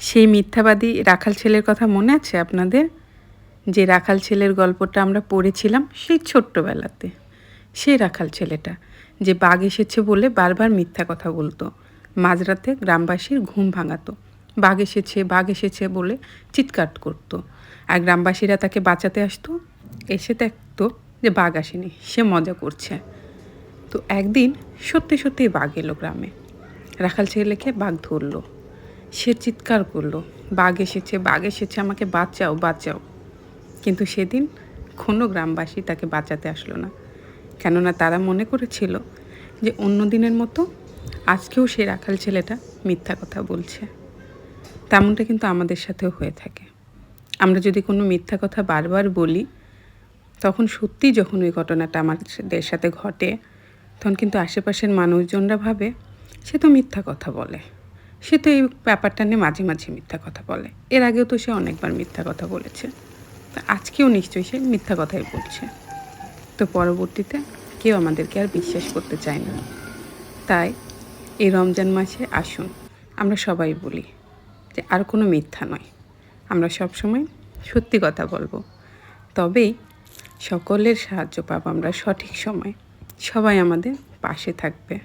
সেই মিথ্যাবাদী রাখাল ছেলের কথা মনে আছে আপনাদের? যে রাখাল ছেলের গল্পটা আমরা পড়েছিলাম সেই ছোট্টবেলাতে। সেই রাখাল ছেলেটা যে বাঘ এসেছে বলে বারবার মিথ্যা কথা বলতো। মাঝরাতে গ্রামবাসীর ঘুম ভাঙাতো। বাঘ এসেছে বলে চিৎকার করতো। আর গ্রামবাসীরা তাকে বাঁচাতে আসতো। এসে দেখতো যে বাঘ আসেনি, সে মজা করছে। তো একদিন সত্যি সত্যিই বাঘ এলো গ্রামে। রাখাল ছেলেকে বাঘ ধরলো। সে চিৎকার করলো, বাঘ এসেছে, আমাকে বাঁচাও, বাঁচাও। কিন্তু সেদিন কোনো গ্রামবাসী তাকে বাঁচাতে আসলো না। কেননা তারা মনে করেছিল যে অন্য দিনের মতো আজকেও সে রাখাল ছেলেটা মিথ্যা কথা বলছে। তেমনটা কিন্তু আমাদের সাথেও হয়ে থাকে। আমরা যদি কোনো মিথ্যা কথা বারবার বলি, তখন সত্যিই যখন ওই ঘটনাটা আমাদের সাথে ঘটে, তখন কিন্তু আশেপাশের মানুষজনরা ভাবে সে তো মিথ্যা কথা বলে, সে তো এই ব্যাপারটা নিয়ে মাঝে মাঝে মিথ্যা কথা বলে, এর আগেও তো সে অনেকবার মিথ্যা কথা বলেছে, তা আজকেও নিশ্চয়ই সে মিথ্যা কথাই বলছে। তো পরবর্তীতে কেউ আমাদেরকে আর বিশ্বাস করতে চায় না। তাই এই রমজান মাসে আসুন আমরা সবাই বলি যে আর কোনো মিথ্যা নয়, আমরা সবসময় সত্যি কথা বলবো, তবেই সকলের সাহায্য পাবো আমরা সঠিক সময়, সবাই আমাদের পাশে থাকবে।